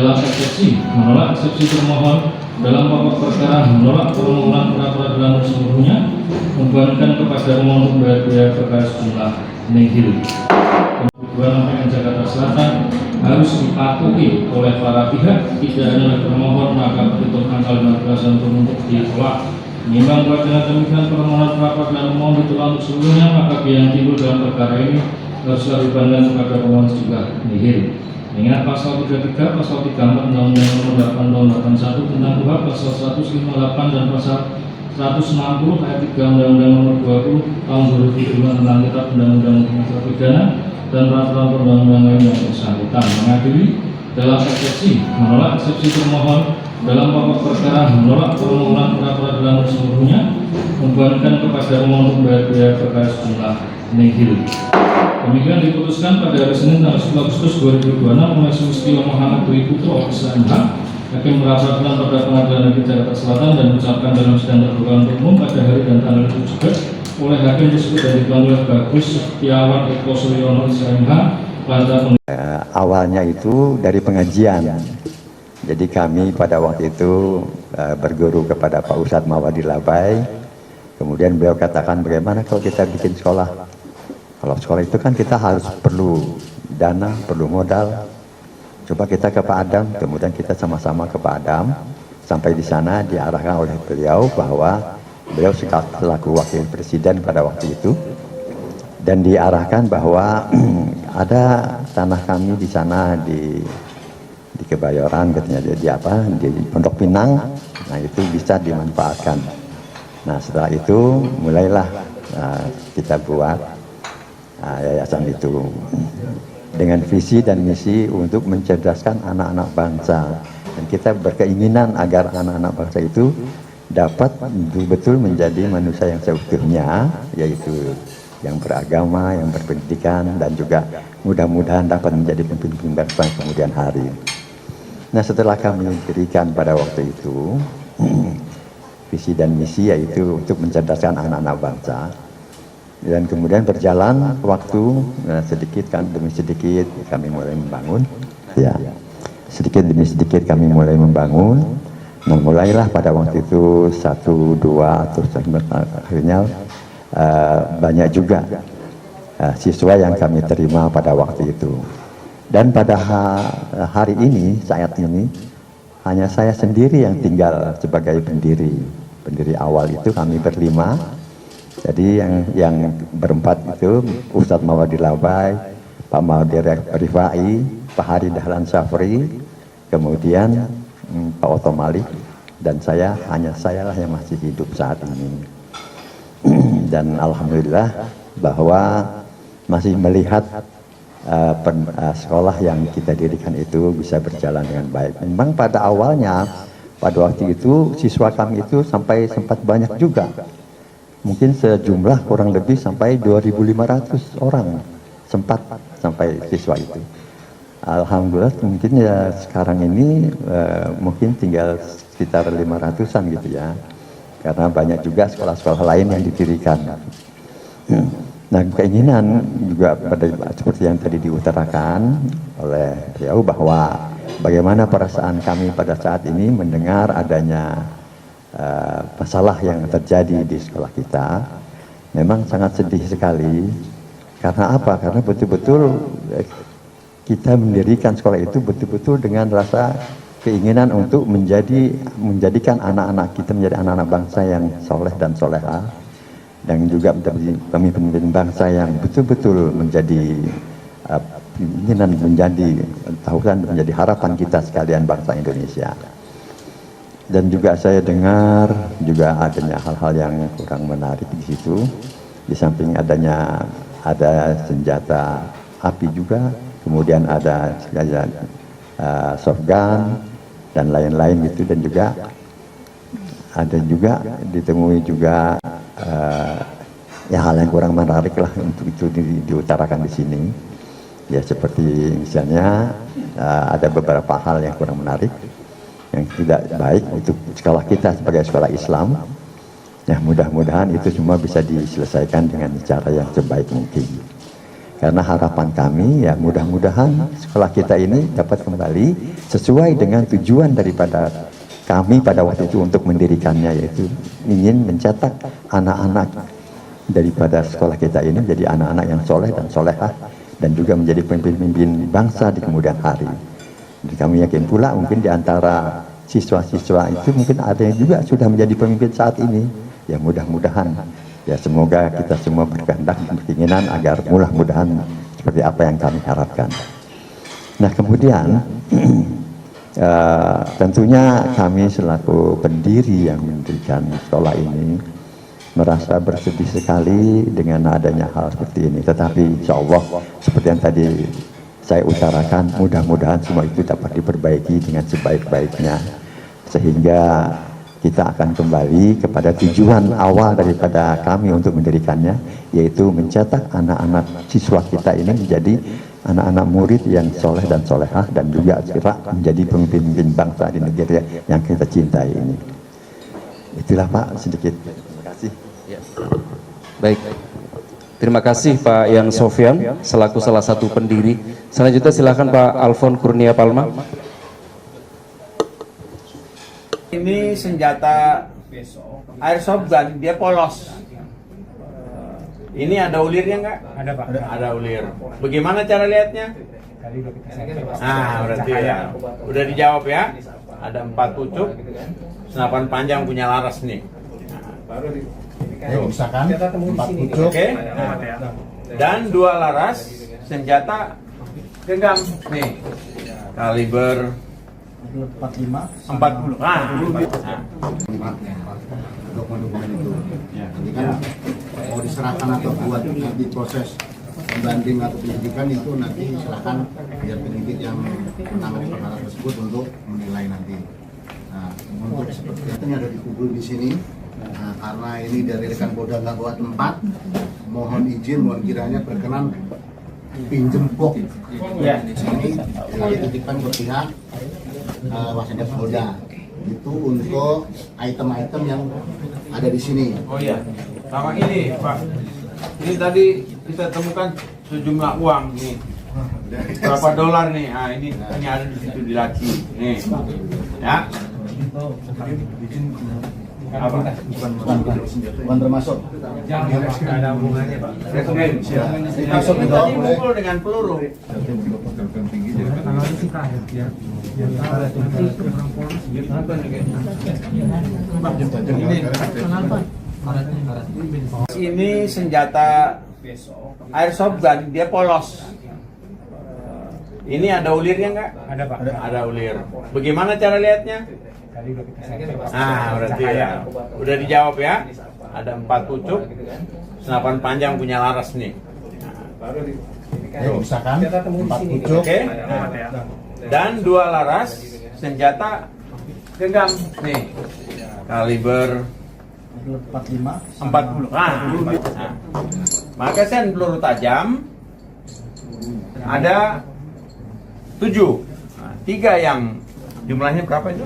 dalam eksepsi, menolak eksepsi termohon dalam pokok perkara, menolak permohonan pra peradilan seluruhnya, membebankan kepada pemohon untuk membayar biaya perkara sejumlah nihil. Kemudian PN Jakarta Selatan harus dipatuhi oleh para pihak, tidak hanya oleh termohon, maka perhitungan kalimat berdasar untuk ditolak. Menimbang bahwa dengan demikian permohonan pra peradilan pemohon ditolak untuk seluruhnya, maka biaya yang timbul dalam perkara ini harus dibebankan kepada pemohon sejumlah nihil. Mengingat pasal 33, pasal 34 Undang-Undang Nomor 8 Tahun 81 tentang KUHP, pasal 158 dan pasal 160 ayat 3 Undang-Undang Nomor 20 Tahun 2005 tentang Kitab Undang-Undang Tindak Pidana dan peraturan perundang-undangan lain yang bersangkutan mengadili dalam eksepsi, menolak eksepsi termohon dalam pokok perkara, menolak permohonan pra peradilan seluruhnya, membebankan kepada pemohon untuk membayar biaya perkara sejumlah nihil. Demikian diputuskan pada hari Senin tanggal 10 Agustus 2026 oleh Sulistiwa Muhammad Dwi Putra SMH, Hakim Peradilan pada Pengadilan Negeri Jakarta Selatan, dan mengucapkan dalam sidang terbuka untuk umum pada hari dan tanggal itu juga oleh hakim tersebut dan dipanggil oleh Bagus Setiawan Eko Suryono SMH pada awalnya itu dari pengajian. Jadi kami pada waktu itu berguru kepada Pak Ustadz Mawadi Labai. Kemudian beliau katakan, bagaimana kalau kita bikin sekolah? Kalau sekolah itu kan kita harus perlu dana, perlu modal. Coba kita ke Pak Adam, kemudian kita sama-sama ke Pak Adam. Sampai di sana diarahkan oleh beliau bahwa beliau selaku wakil presiden pada waktu itu, dan diarahkan bahwa ada tanah kami di sana di Kebayoran, katanya di Pondok Pinang. Nah itu bisa dimanfaatkan. Nah setelah itu mulailah kita buat yayasan itu dengan visi dan misi untuk mencerdaskan anak-anak bangsa, dan kita berkeinginan agar anak-anak bangsa itu dapat betul-betul menjadi manusia yang seutuhnya, yaitu yang beragama, yang berpendidikan, dan juga mudah-mudahan dapat menjadi pemimpin bangsa kemudian hari. Nah setelah kami dirikan pada waktu itu visi dan misi yaitu untuk mencerdaskan anak-anak bangsa, dan kemudian berjalan waktu, sedikit demi sedikit kami mulai membangun, ya sedikit demi sedikit kami mulai membangun. Nah mulailah pada waktu itu 1, 2 atau akhirnya banyak juga siswa yang kami terima pada waktu itu. Dan pada hari ini, saat ini hanya saya sendiri yang tinggal sebagai pendiri awal. Itu kami berlima. Jadi yang berempat itu Ustadz Mawadi Labai, Pak Mawadi Rifai, Pak Hari Dahlan Syafri, kemudian Pak Oto Malik, dan hanya saya lah yang masih hidup saat ini. Dan alhamdulillah bahwa masih melihat sekolah yang kita dirikan itu bisa berjalan dengan baik. Memang pada awalnya, pada waktu itu siswa kami itu sempat banyak juga. Mungkin sejumlah kurang lebih sampai 2.500 orang sampai siswa itu. Alhamdulillah mungkin ya sekarang ini mungkin tinggal sekitar 500-an gitu ya. Karena banyak juga sekolah-sekolah lain yang didirikan. Nah keinginan juga seperti yang tadi diutarakan oleh beliau bahwa bagaimana perasaan kami pada saat ini mendengar adanya masalah yang terjadi di sekolah kita. Memang sangat sedih sekali. Karena apa? Karena betul-betul kita mendirikan sekolah itu betul-betul dengan rasa keinginan untuk menjadikan anak-anak kita menjadi anak-anak bangsa yang soleh dan soleha, dan juga menjadi pemimpin bangsa yang betul-betul menjadi keinginan menjadi menjadi harapan kita sekalian bangsa Indonesia. Dan juga saya dengar juga adanya hal-hal yang kurang menarik di situ. Di samping ada senjata api juga, kemudian ada soft gun dan lain-lain gitu, dan juga ada juga ditemui juga hal yang kurang menarik lah untuk itu diutarakan di sini. Ya seperti misalnya ada beberapa hal yang kurang menarik, yang tidak baik untuk sekolah kita sebagai sekolah Islam. Ya mudah-mudahan itu semua bisa diselesaikan dengan cara yang sebaik mungkin. Karena harapan kami ya mudah-mudahan sekolah kita ini dapat kembali sesuai dengan tujuan daripada kami pada waktu itu untuk mendirikannya, yaitu ingin mencetak anak-anak daripada sekolah kita ini menjadi anak-anak yang soleh dan solehah dan juga menjadi pemimpin bangsa di kemudian hari. Dan kami yakin pula mungkin di antara siswa-siswa itu mungkin ada yang juga sudah menjadi pemimpin saat ini. Ya mudah-mudahan ya semoga kita semua berkehendak dan berkeinginan agar mudah-mudahan seperti apa yang kami harapkan. Nah kemudian tentunya kami selaku pendiri yang mendirikan sekolah ini merasa bersedih sekali dengan adanya hal seperti ini. Tetapi insya Allah seperti yang tadi saya utarakan, mudah-mudahan semua itu dapat diperbaiki dengan sebaik-baiknya sehingga kita akan kembali kepada tujuan awal daripada kami untuk mendirikannya, yaitu mencetak anak-anak siswa kita ini menjadi anak-anak murid yang soleh dan solehah dan juga menjadi pemimpin bangsa di negeri yang kita cintai ini. Itulah Pak sedikit. Terima kasih. Ya. Baik. Terima kasih Pak Yan Sofyan selaku salah satu pendiri. Selanjutnya silakan Pak Alfon Kurnia Palma. Ini senjata airsoft gun, dia polos. Ini ada ulirnya nggak? Ada Pak. Ada ulir. Bagaimana cara lihatnya? Tadi udah kita sampai. Berarti ya. Udah dijawab ya. Ada 4 pucuk, senapan panjang punya laras nih. Misalkan 4 pucuk. Oke. Dan 2 laras senjata genggam nih. Kaliber 40. Untuk mendukung itu. Jadi kan mau diserahkan atau buat nanti proses pembanding atau penyidikan itu nanti silakan biar penyidik yang menangani perkara tersebut untuk menilai nanti. Nah, untuk seperti itu ada dikubur di sini. Nah, karena ini dari rekan Polda Labuan 4, mohon izin, mohon kiranya berkenan pinjem box ya di sini dititipkan ke pihak Wasekjen Polda itu untuk item-item yang ada di sini. Oh iya, sama ini Pak. Ini tadi kita temukan sejumlah uang nih. Berapa dolar nih? Ini ada di situ di laci. Nih, ya. Apa? Bukan termasuk. Ada hubungannya Pak. Masuk itu tadi mukul dengan peluru. Ini senjata airsoft gun, dia polos. Ini ada ulirnya nggak? Ada Pak. Ada ulir. Bagaimana cara lihatnya? Tadi udah kita sampai. Berarti ya. Udah dijawab ya. Ada 4 pucuk, senapan panjang punya laras nih. Misalkan 4 pucuk. Oke. Dan 2 laras senjata genggam nih. Kaliber 40. Magasin peluru tajam ada 7. 3 yang jumlahnya berapa itu?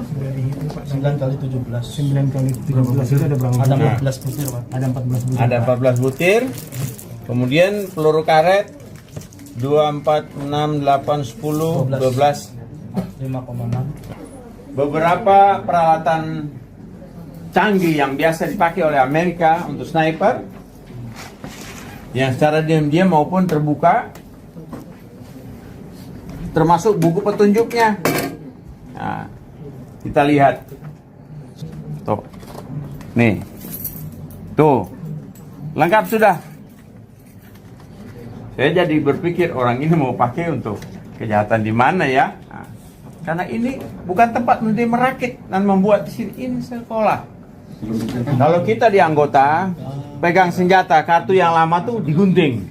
9 kali 17. 9 kali 17 itu ada berapa? Ada 14 butir, Pak. Ada 14 butir. Ada 14 butir. Kemudian peluru karet 2, 4, 6, 8, 10, 12. 5,6. Beberapa peralatan canggih yang biasa dipakai oleh Amerika untuk sniper yang secara diam-diam maupun terbuka, termasuk buku petunjuknya. Nah, kita lihat tuh, nih tuh, lengkap sudah. Saya jadi berpikir orang ini mau pakai untuk kejahatan di mana ya? Nah, karena ini bukan tempat untuk merakit dan membuat di sini, ini sekolah. Kalau kita di anggota pegang senjata, kartu yang lama tuh digunting.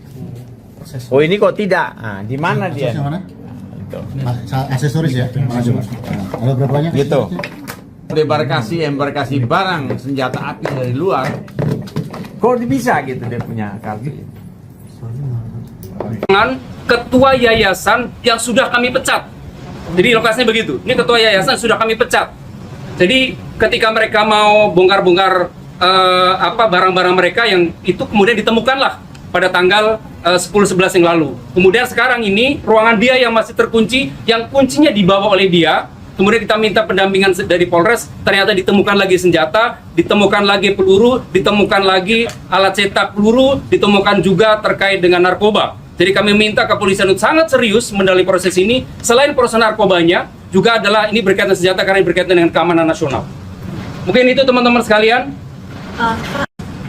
Oh ini kok tidak? Nah, di mana dia? Yang mana? Aksesoris ya? Ada berapa banyak? Gitu. Embarkasi barang senjata api dari luar. Kok bisa gitu dia punya kartu ini? Dengan ketua yayasan yang sudah kami pecat. Jadi lokasinya begitu. Ini ketua yayasan sudah kami pecat. Jadi ketika mereka mau bongkar-bongkar barang-barang mereka yang itu kemudian ditemukanlah pada tanggal 10-11 yang lalu. Kemudian sekarang ini ruangan dia yang masih terkunci, yang kuncinya dibawa oleh dia. Kemudian kita minta pendampingan dari Polres, ternyata ditemukan lagi senjata, ditemukan lagi peluru, ditemukan lagi alat cetak peluru, ditemukan juga terkait dengan narkoba. Jadi kami minta kepolisian untuk sangat serius mendalami proses ini. Selain proses narkobanya, juga adalah ini berkaitan senjata karena berkaitan dengan keamanan nasional. Mungkin itu teman-teman sekalian.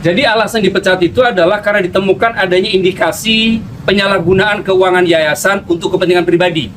Jadi alasan dipecat itu adalah karena ditemukan adanya indikasi penyalahgunaan keuangan yayasan untuk kepentingan pribadi.